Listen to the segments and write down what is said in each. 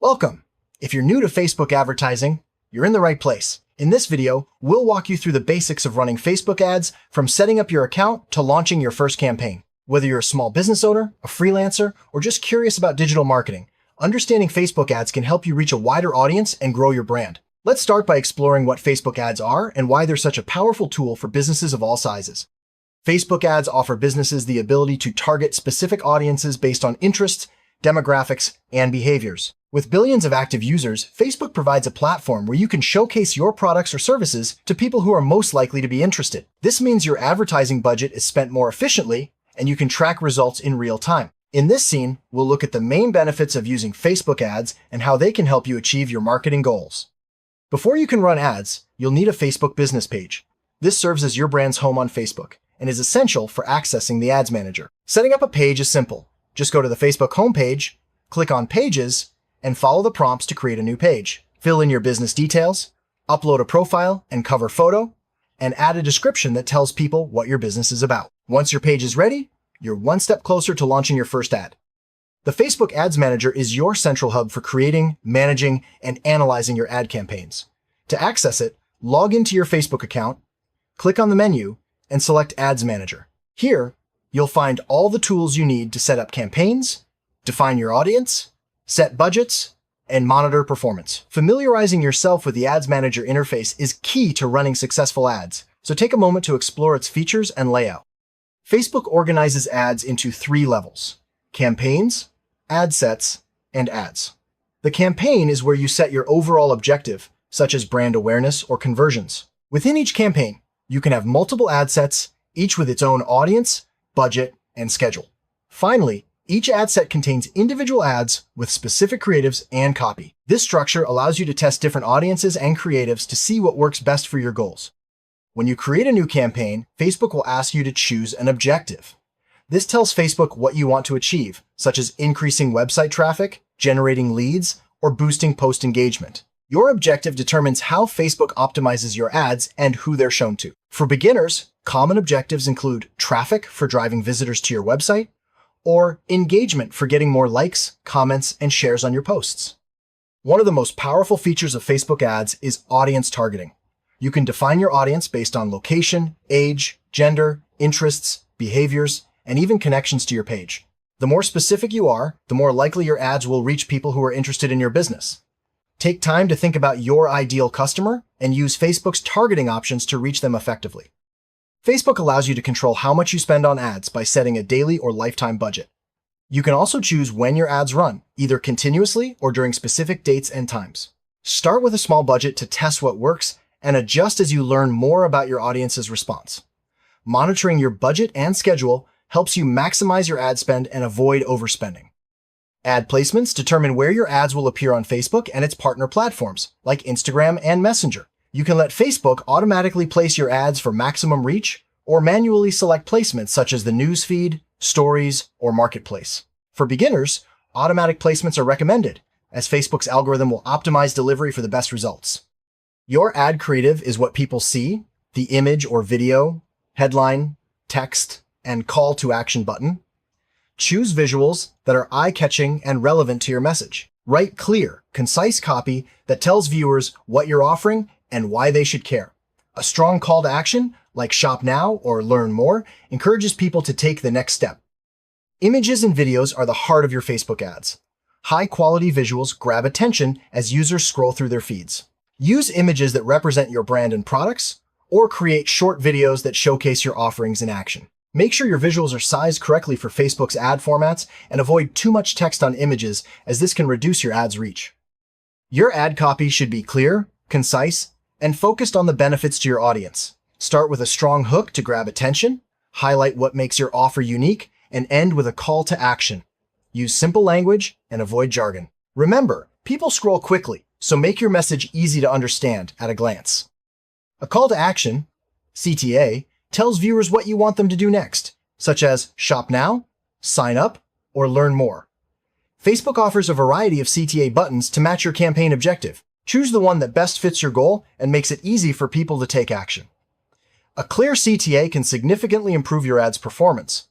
Welcome! If you're new to Facebook advertising, you're in the right place. In this video, we'll walk you through the basics of running Facebook ads from setting up your account to launching your first campaign. Whether you're a small business owner, a freelancer, or just curious about digital marketing, understanding Facebook ads can help you reach a wider audience and grow your brand. Let's start by exploring what Facebook ads are and why they're such a powerful tool for businesses of all sizes. Facebook ads offer businesses the ability to target specific audiences based on interests, demographics, and behaviors. With billions of active users, Facebook provides a platform where you can showcase your products or services to people who are most likely to be interested. This means your advertising budget is spent more efficiently, and you can track results in real time. In this scene, we'll look at the main benefits of using Facebook ads and how they can help you achieve your marketing goals. Before you can run ads, you'll need a Facebook business page. This serves as your brand's home on Facebook and is essential for accessing the Ads Manager. Setting up a page is simple. Just go to the Facebook homepage, click on Pages, and follow the prompts to create a new page. Fill in your business details, upload a profile and cover photo, and add a description that tells people what your business is about. Once your page is ready, you're one step closer to launching your first ad. The Facebook Ads Manager is your central hub for creating, managing, and analyzing your ad campaigns. To access it, log into your Facebook account, click on the menu, and select Ads Manager. Here, you'll find all the tools you need to set up campaigns, define your audience, set budgets, and monitor performance. Familiarizing yourself with the Ads Manager interface is key to running successful ads, so take a moment to explore its features and layout. Facebook organizes ads into 3 levels: campaigns, ad sets, and ads. The campaign is where you set your overall objective, such as brand awareness or conversions. Within each campaign, you can have multiple ad sets, each with its own audience, budget, and schedule. Finally, each ad set contains individual ads with specific creatives and copy. This structure allows you to test different audiences and creatives to see what works best for your goals. When you create a new campaign, Facebook will ask you to choose an objective. This tells Facebook what you want to achieve, such as increasing website traffic, generating leads, or boosting post engagement. Your objective determines how Facebook optimizes your ads and who they're shown to. For beginners, common objectives include traffic for driving visitors to your website, or engagement for getting more likes, comments, and shares on your posts. One of the most powerful features of Facebook ads is audience targeting. You can define your audience based on location, age, gender, interests, behaviors, and even connections to your page. The more specific you are, the more likely your ads will reach people who are interested in your business. Take time to think about your ideal customer and use Facebook's targeting options to reach them effectively. Facebook allows you to control how much you spend on ads by setting a daily or lifetime budget. You can also choose when your ads run, either continuously or during specific dates and times. Start with a small budget to test what works and adjust as you learn more about your audience's response. Monitoring your budget and schedule helps you maximize your ad spend and avoid overspending. Ad placements determine where your ads will appear on Facebook and its partner platforms, like Instagram and Messenger. You can let Facebook automatically place your ads for maximum reach, or manually select placements such as the newsfeed, stories, or marketplace. For beginners, automatic placements are recommended, as Facebook's algorithm will optimize delivery for the best results. Your ad creative is what people see: the image or video, headline, text, and call to action button. Choose visuals that are eye-catching and relevant to your message. Write clear, concise copy that tells viewers what you're offering and why they should care. A strong call to action, like shop now or learn more, encourages people to take the next step. Images and videos are the heart of your Facebook ads. High-quality visuals grab attention as users scroll through their feeds. Use images that represent your brand and products, or create short videos that showcase your offerings in action. Make sure your visuals are sized correctly for Facebook's ad formats and avoid too much text on images, as this can reduce your ad's reach. Your ad copy should be clear, concise, and focused on the benefits to your audience. Start with a strong hook to grab attention, highlight what makes your offer unique, and end with a call to action. Use simple language and avoid jargon. Remember, people scroll quickly, so make your message easy to understand at a glance. A call to action, CTA, tells viewers what you want them to do next, such as shop now, sign up, or learn more. Facebook offers a variety of CTA buttons to match your campaign objective. Choose the one that best fits your goal and makes it easy for people to take action. A clear CTA can significantly improve your ad's performance.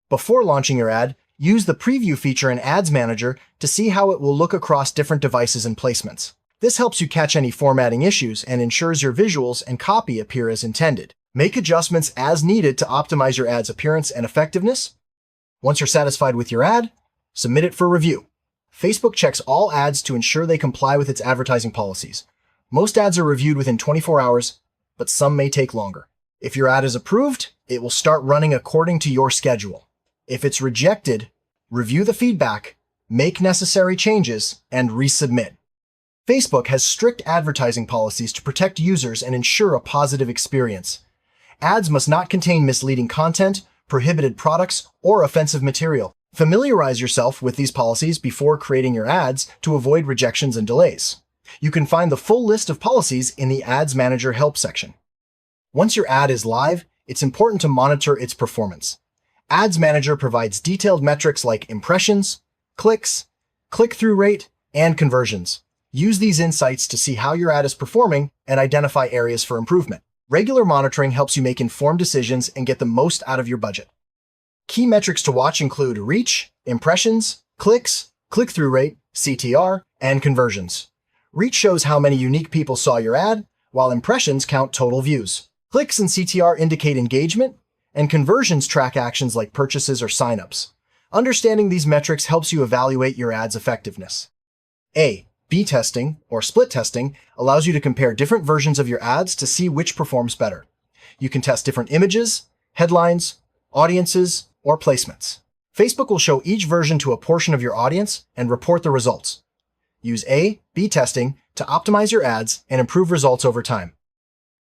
Before launching your ad, Use the preview feature in Ads Manager to see how it will look across different devices and placements. This helps you catch any formatting issues and ensures your visuals and copy appear as intended. Make adjustments as needed to optimize your ad's appearance and effectiveness. Once you're satisfied with your ad, submit it for review. Facebook checks all ads to ensure they comply with its advertising policies. Most ads are reviewed within 24 hours, but some may take longer. If your ad is approved, it will start running according to your schedule. If it's rejected, review the feedback, make necessary changes, and resubmit. Facebook has strict advertising policies to protect users and ensure a positive experience. Ads must not contain misleading content, prohibited products, or offensive material. Familiarize yourself with these policies before creating your ads to avoid rejections and delays. You can find the full list of policies in the Ads Manager help section. Once your ad is live, it's important to monitor its performance. Ads Manager provides detailed metrics like impressions, clicks, click-through rate, and conversions. Use these insights to see how your ad is performing and identify areas for improvement. Regular monitoring helps you make informed decisions and get the most out of your budget. Key metrics to watch include reach, impressions, clicks, click-through rate, CTR, and conversions. Reach shows how many unique people saw your ad, while impressions count total views. Clicks and CTR indicate engagement, and conversions track actions like purchases or signups. Understanding these metrics helps you evaluate your ad's effectiveness. A/B testing, or split testing, allows you to compare different versions of your ads to see which performs better. You can test different images, headlines, audiences, or placements. Facebook will show each version to a portion of your audience and report the results. Use A/B testing to optimize your ads and improve results over time.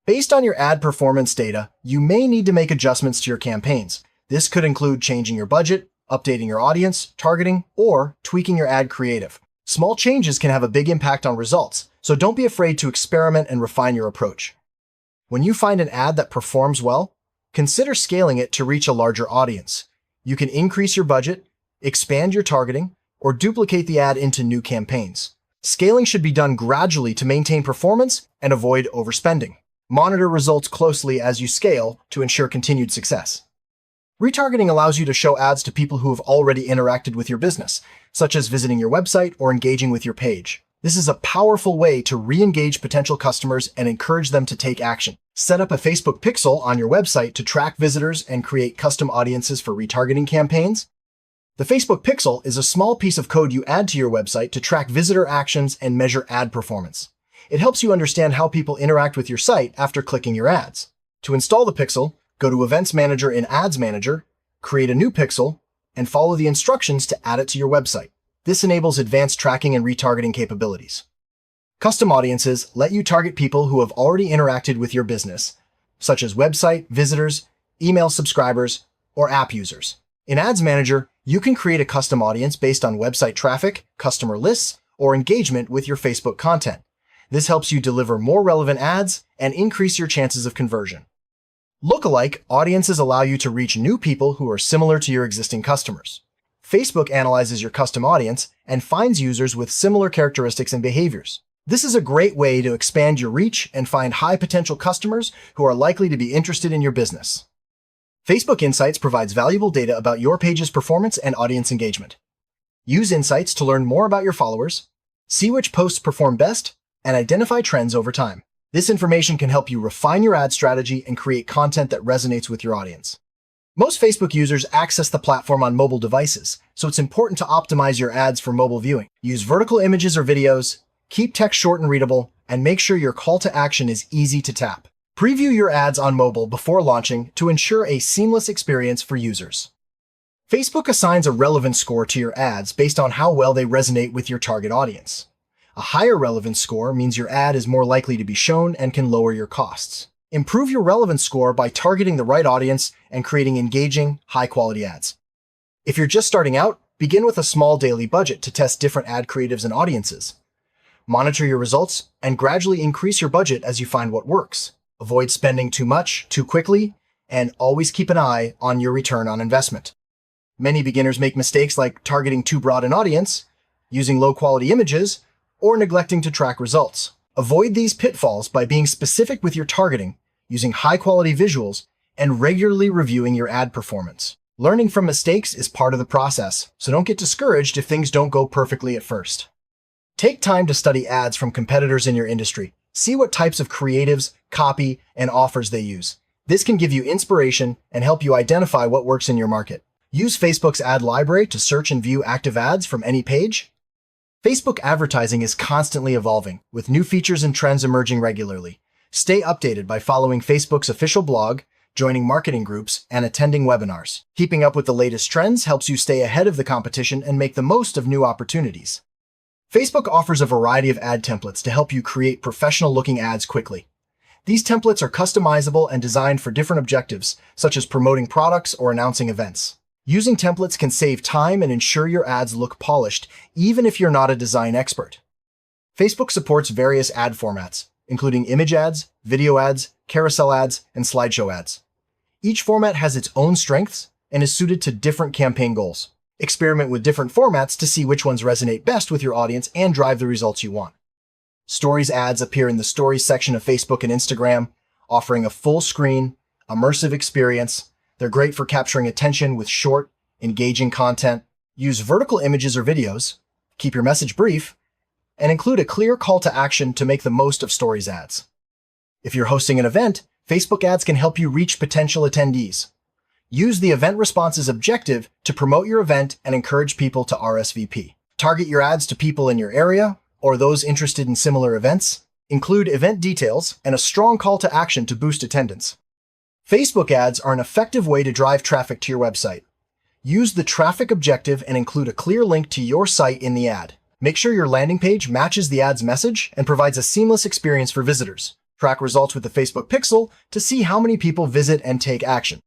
Based on your ad performance data, you may need to make adjustments to your campaigns. This could include changing your budget, updating your audience, targeting, or tweaking your ad creative. Small changes can have a big impact on results, so don't be afraid to experiment and refine your approach. When you find an ad that performs well, consider scaling it to reach a larger audience. You can increase your budget, expand your targeting, or duplicate the ad into new campaigns. Scaling should be done gradually to maintain performance and avoid overspending. Monitor results closely as you scale to ensure continued success. Retargeting allows you to show ads to people who have already interacted with your business, such as visiting your website or engaging with your page. This is a powerful way to re-engage potential customers and encourage them to take action. Set up a Facebook pixel on your website to track visitors and create custom audiences for retargeting campaigns. The Facebook pixel is a small piece of code you add to your website to track visitor actions and measure ad performance. It helps you understand how people interact with your site after clicking your ads. To install the pixel, go to Events Manager in Ads Manager, create a new pixel, and follow the instructions to add it to your website. This enables advanced tracking and retargeting capabilities. Custom audiences let you target people who have already interacted with your business, such as website visitors, email subscribers, or app users. In Ads Manager, you can create a custom audience based on website traffic, customer lists, or engagement with your Facebook content. This helps you deliver more relevant ads and increase your chances of conversion. Lookalike audiences allow you to reach new people who are similar to your existing customers. Facebook analyzes your custom audience and finds users with similar characteristics and behaviors. This is a great way to expand your reach and find high-potential customers who are likely to be interested in your business. Facebook Insights provides valuable data about your page's performance and audience engagement. Use Insights to learn more about your followers, see which posts perform best, and identify trends over time. This information can help you refine your ad strategy and create content that resonates with your audience. Most Facebook users access the platform on mobile devices, so it's important to optimize your ads for mobile viewing. Use vertical images or videos, keep text short and readable, and make sure your call to action is easy to tap. Preview your ads on mobile before launching to ensure a seamless experience for users. Facebook assigns a relevance score to your ads based on how well they resonate with your target audience. A higher relevance score means your ad is more likely to be shown and can lower your costs. Improve your relevance score by targeting the right audience and creating engaging, high-quality ads. If you're just starting out, begin with a small daily budget to test different ad creatives and audiences. Monitor your results and gradually increase your budget as you find what works. Avoid spending too much, too quickly, and always keep an eye on your return on investment. Many beginners make mistakes like targeting too broad an audience, using low-quality images, or neglecting to track results. Avoid these pitfalls by being specific with your targeting, using high-quality visuals, and regularly reviewing your ad performance. Learning from mistakes is part of the process, so don't get discouraged if things don't go perfectly at first. Take time to study ads from competitors in your industry. See what types of creatives, copy, and offers they use. This can give you inspiration and help you identify what works in your market. Use Facebook's ad library to search and view active ads from any page. Facebook advertising is constantly evolving, with new features and trends emerging regularly. Stay updated by following Facebook's official blog, joining marketing groups, and attending webinars. Keeping up with the latest trends helps you stay ahead of the competition and make the most of new opportunities. Facebook offers a variety of ad templates to help you create professional-looking ads quickly. These templates are customizable and designed for different objectives, such as promoting products or announcing events. Using templates can save time and ensure your ads look polished, even if you're not a design expert. Facebook supports various ad formats, including image ads, video ads, carousel ads, and slideshow ads. Each format has its own strengths and is suited to different campaign goals. Experiment with different formats to see which ones resonate best with your audience and drive the results you want. Stories ads appear in the Stories section of Facebook and Instagram, offering a full-screen, immersive experience. They're great for capturing attention with short, engaging content. Use vertical images or videos, keep your message brief, and include a clear call to action to make the most of Stories ads. If you're hosting an event, Facebook ads can help you reach potential attendees. Use the event response's objective to promote your event and encourage people to RSVP. Target your ads to people in your area or those interested in similar events. Include event details and a strong call to action to boost attendance. Facebook ads are an effective way to drive traffic to your website. Use the traffic objective and include a clear link to your site in the ad. Make sure your landing page matches the ad's message and provides a seamless experience for visitors. Track results with the Facebook Pixel to see how many people visit and take action.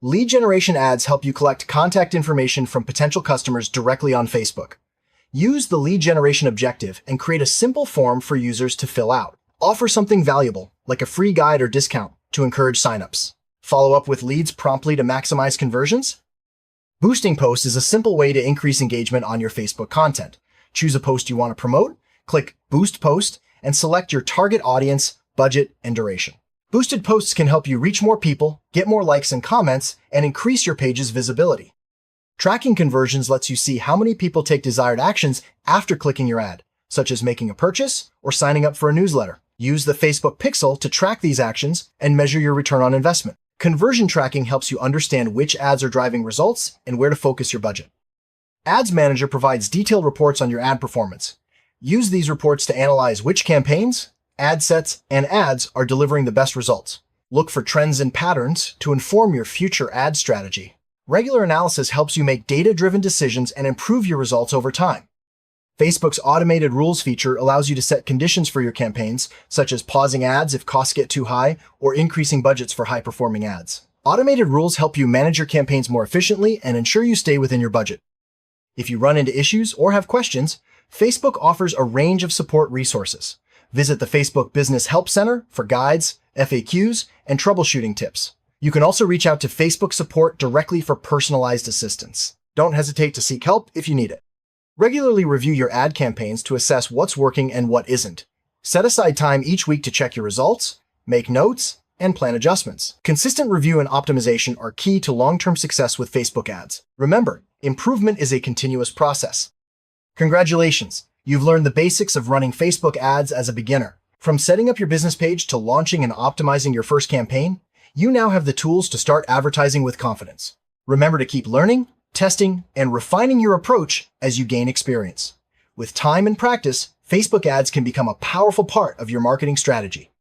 Lead generation ads help you collect contact information from potential customers directly on Facebook. Use the lead generation objective and create a simple form for users to fill out. Offer something valuable, like a free guide or discount, to encourage signups. Follow up with leads promptly to maximize conversions. Boosting posts is a simple way to increase engagement on your Facebook content. Choose a post you want to promote, click Boost Post, and select your target audience, budget, and duration. Boosted posts can help you reach more people, get more likes and comments, and increase your page's visibility. Tracking conversions lets you see how many people take desired actions after clicking your ad, such as making a purchase or signing up for a newsletter. Use the Facebook Pixel to track these actions and measure your return on investment. Conversion tracking helps you understand which ads are driving results and where to focus your budget. Ads Manager provides detailed reports on your ad performance. Use these reports to analyze which campaigns, ad sets, and ads are delivering the best results. Look for trends and patterns to inform your future ad strategy. Regular analysis helps you make data-driven decisions and improve your results over time. Facebook's automated rules feature allows you to set conditions for your campaigns, such as pausing ads if costs get too high or increasing budgets for high-performing ads. Automated rules help you manage your campaigns more efficiently and ensure you stay within your budget. If you run into issues or have questions, Facebook offers a range of support resources. Visit the Facebook Business Help Center for guides, FAQs, and troubleshooting tips. You can also reach out to Facebook support directly for personalized assistance. Don't hesitate to seek help if you need it. Regularly review your ad campaigns to assess what's working and what isn't. Set aside time each week to check your results, make notes, and plan adjustments. Consistent review and optimization are key to long-term success with Facebook ads. Remember, improvement is a continuous process. Congratulations! You've learned the basics of running Facebook ads as a beginner. From setting up your business page to launching and optimizing your first campaign, you now have the tools to start advertising with confidence. Remember to keep learning, testing, and refining your approach as you gain experience. With time and practice, Facebook ads can become a powerful part of your marketing strategy.